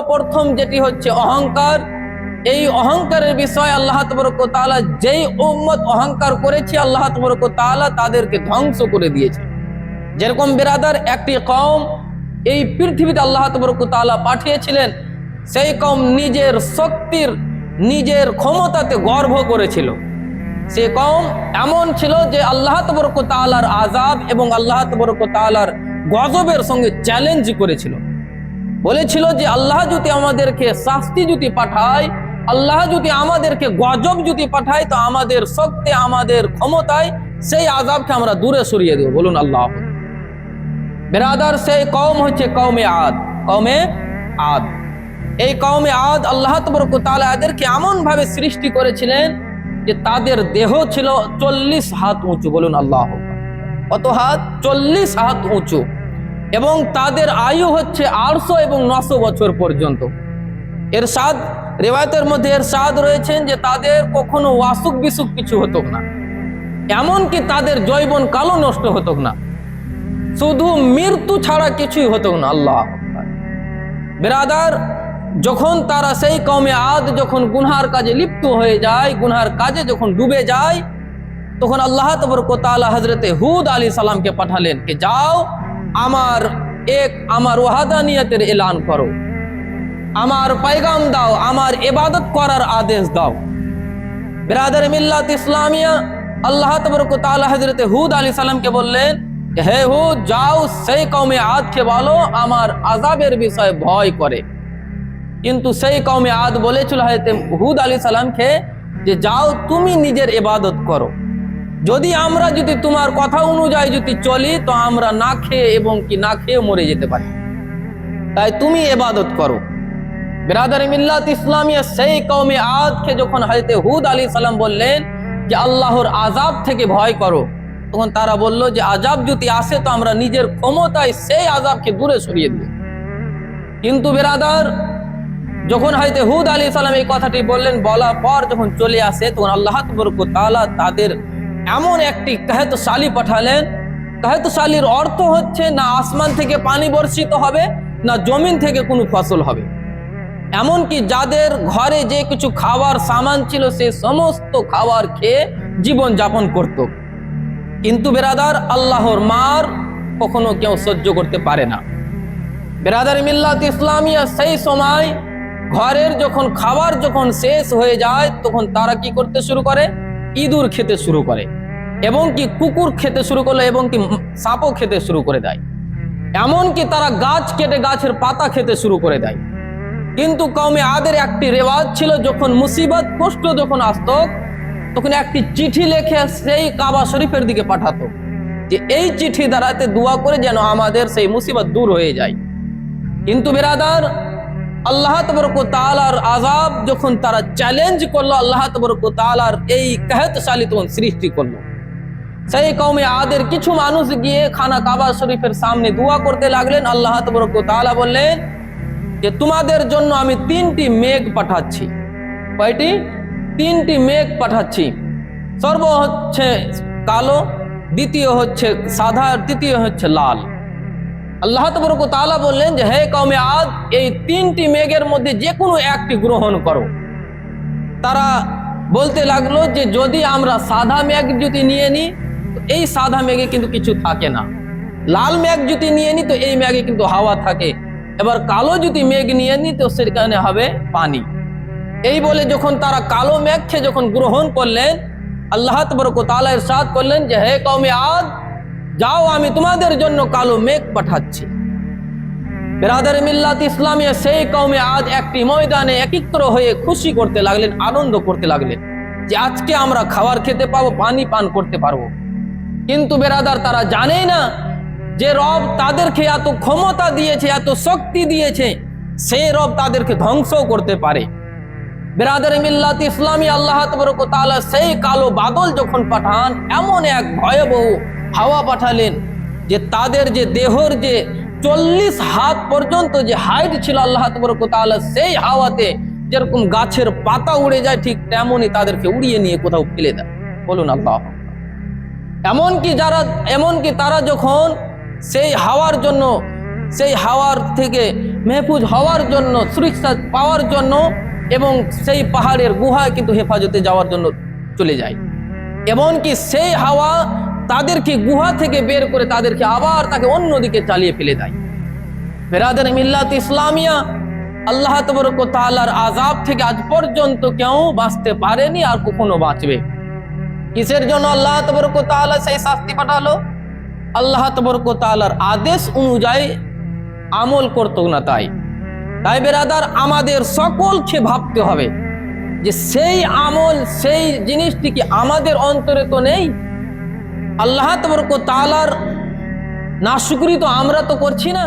সর্বপ্রথম যেটি হচ্ছে অহংকার। এই অহংকারের বিষয়ে আল্লাহ তাবারক ওয়া তাআলা যেই উম্মত অহংকার করেছে আল্লাহ তাবারক ওয়া তাআলা তাদেরকে ধ্বংস করে দিয়েছে। যেরকম বিরাদার একটি কওম এই পৃথিবীতে আল্লাহ তাবারক ওয়া তাআলা পাঠিয়েছিলেন, সেই কওম নিজের শক্তির নিজের ক্ষমতাতে গর্ব করেছিল। সে কওম এমন ছিল যে আল্লাহ তাবারক ওয়া তাআলার আযাব এবং আল্লাহ তাবারক ওয়া তাআলার গজবের সঙ্গে চ্যালেঞ্জ করেছিল। বলেছিল যে আল্লাহ যদি আমাদেরকে শাস্তি যদি পাঠায়, আল্লাহ যদি আমাদেরকে গজব যদি পাঠায়, তো আমাদের শক্তি আমাদের ক্ষমতায় সেই আযাবকে আমরা দূরে সরিয়ে দেব। বলুন আল্লাহ। বিরাদার সেই কওম হচ্ছে কওমে আদ। কওমে আদ, এই কওমে আদ আল্লাহ তাবারক ওয়া তাআলা এদেরকে এমন ভাবে সৃষ্টি করেছিলেন যে তাদের দেহ ছিল 40 হাত উঁচু। বলুন আল্লাহ। কত হাত? 40 হাত উঁচু। এবং তাদের আয়ু হচ্ছে 800 এবং 900 বছর পর্যন্ত। এরশাদ রিওয়ায়াতের মধ্যে এরশাদ রয়েছেন যে তাদের কখনো অসুখ বিসুখ কিছু হতো না, এমনকি তাদের যৌবন কালও নষ্ট হতো না, শুধু মৃত্যু ছাড়া কিছুই হতো না। আল্লাহ বিরাদার, যখন তারা সেই কওমে আদ যখন গুনহার কাজে লিপ্ত হয়ে যায়, গুনহার কাজে যখন ডুবে যায়, তখন আল্লাহ তাবারক ওয়া তাআলা হযরতে হুদ আলাইহিস সালামকে পাঠালেন যে যাও আমার ওয়াহাদানিয়তের এলান করো, আমার পয়গাম দাও, আমার ইবাদত করার আদেশ দাও। বিরাদার মিল্লাত ইসলামিয়া, আল্লাহ তাবারক ওয়া তাআলা হযরতে হুদ আলাইহিস সালামকে বললেন, হে হুদ, যাও সেই কওমে আদকে বলো আমার আযাবের বিষয়ে ভয় করে। কিন্তু সেই কওমে আদ বলেছিল হযরতে হুদ আলাইহিস সালামকে যে যাও তুমি নিজের ইবাদত করো, যদি তোমার কথা অনুযায়ী যদি চলি তো আমরা না খেয়ে এবং কি না খেয়ে মরে যেতে পারি, তাই তুমি ইবাদত করো। বিরাদার মিল্লাত ইসলামিয়া, সেই কওমে আদকে যখন হযরতে হুদ আলাইহিস সালাম বললেন যে আল্লাহর আযাব থেকে ভয় করো, তখন তারা বলল যে আযাব যদি আসে তো আমরা নিজের ক্ষমতায় সেই আযাবকে দূরে সরিয়ে দেব। কিন্তু বিরাদার, যখন হযরতে হুদ আলাইহিস সালাম এই কথাটি বললেন, বলার পর যখন চলে আসে, তখন আল্লাহ তাবারক ওয়া তাআলা তাদের এমন একটি কাহেতশালী পাঠালেন। কাহেতশালীর অর্থ হচ্ছে না আসমান থেকে পানি বর্ষিত হবে, না জমিন থেকে কোনো ফসল হবে, এমনকি যাদের ঘরে যে কিছু খাবার সামান ছিল সে সমস্ত খাবার খেয়ে জীবন যাপন করত। কিন্তু বিরাদার, আল্লাহর মার কখনো কেউ সহ্য করতে পারে না। বিরাদার মিল্লাত ইসলামিয়া, সেই সময় ঘরের যখন খাবার যখন শেষ হয়ে যায়, তখন তারা কি করতে শুরু করে? ইঁদুর খেতে শুরু করে, এবং কি কুকুর খেতে শুরু করলো, এবং কি সাপও খেতে শুরু করে দেয়, এমনকি তারা গাছ কেটে গাছের পাতা খেতে শুরু করে দেয়। কিন্তু কওমে আদের একটি রেওয়াজ ছিল, যখন মুসিবত কষ্ট যখন আসতো, তখন একটি চিঠি লিখে সেই কাবা শরীফের দিকে পাঠাতো যে এই চিঠি দ্বারাতে দোয়া করে যেন আমাদের সেই মুসিবত দূর হয়ে যায়। কিন্তু বিরাদার, আল্লাহ তাবারক ওয়া তাআলার আযাব যখন তারা চ্যালেঞ্জ করলো, আল্লাহ তাবারক ওয়া তাআলার এই কাহেতশালী তখন সৃষ্টি করলো। সেই কওমে আদের কিছু মানুষ গিয়ে খানা কাবা শরীফের সামনে দোয়া করতে লাগলেন। আল্লাহ তাবারক ওয়া তাআলা বললেন যে তোমাদের জন্য আমি 3টি মেঘ পাঠাচ্ছি। কয়টি? 3টি মেঘ পাঠাচ্ছি। সর্ব হচ্ছে কালো, দ্বিতীয় হচ্ছে সাদা, তৃতীয় হচ্ছে লাল। আল্লাহ তাবারক ওয়া তাআলা বললেন যে হে কওমে আদ, এই 3টি মেঘের মধ্যে যে কোনো একটি গ্রহণ করো। তারা বলতে লাগলো যে যদি আমরা সাদা মেঘ যদি নিয়ে নিই তো এই সাদা মেঘে কিন্তু কিছু থাকে না, লাল মেঘ যদি নিয়ে নিই তো এই মেঘে কিন্তু হাওয়া থাকে, এবার কালো যদি মেঘ নিয়ে নিই তো সেখানে হবে পানি। এই বলে যখন তারা কালো মেঘকে যখন গ্রহণ করলেন, আল্লাহ তাবারক ওয়া তাআলা ইরশাদ করলেন যে হে কওমে আদ, যাও আমি তোমাদের জন্য কালো মেঘ পাঠাচ্ছি। বিরাদার মিল্লাত ইসলামিয়া, সেই কওমে আদ একটি ময়দানে একত্র হয়ে খুশি করতে লাগলেন, আনন্দ করতে লাগলেন যে আজকে আমরা খাবার খেতে পাবো, পানি পান করতে পারবো। কিন্তু বিরাদার, তারা জানেই না যে রব তাদেরকে এত ক্ষমতা দিয়েছে, এত শক্তি দিয়েছে, সেই রব তাদেরকে ধ্বংস করতে পারে। বিরাদার মিল্লাত ইসলামিয়া, আল্লাহ তাবারক ওয়া তাআলা সেই কালো বাদল যখন পাঠান, এমন এক ভয়াবহ হাওয়া পাঠালেন যে তাদের যে দেহর যে 40 হাত পর্যন্ত যে হাইট ছিল, আল্লাহ তাবারক ওয়া তাআলা সেই হাওয়াতে যেরকম গাছের পাতা উড়ে যায় ঠিক তেমনই তাদেরকে উড়িয়ে নিয়ে কোথাও ফেলে দেয়। বলুন আল্লাহ। এমনকি তারা যখন সেই হাওয়ার জন্য সেই হাওয়ার থেকে মেহফুজ হওয়ার জন্য, সুরক্ষা পাওয়ার জন্য, এবং সেই পাহাড়ের গুহায় কিন্তু হেফাজতে যাওয়ার জন্য চলে যায়। এমনকি সেই হাওয়া তাদেরকে গুহা থেকে বের করে তাদেরকে আবার তাকে অন্যদিকে চালিয়ে ফেলে দেয়। বেরাদার মিল্লাত ইসলামিয়া, আল্লাহ তাবারক ওয়া তাআলার আযাব থেকে আজ পর্যন্ত কেউ বাঁচতে পারেনি, আর কখনো বাঁচবে। কিসের জন্য আল্লাহ তাবারক ওয়া তাআলা সেই শাস্তি পাঠালো? আল্লাহ তাবারক ওয়া তাআলার আদেশ অনুযায়ী আমল করতো না তাই। তাই বেরাদার, আমাদের সকলকে ভাবতে হবে যে সেই আমল, সেই জিনিসটি কি আমাদের অন্তরে তো নেই? আল্লাহ তাবারক ওয়া তাআলার নাশুকরি তো আমরা তো করছি না।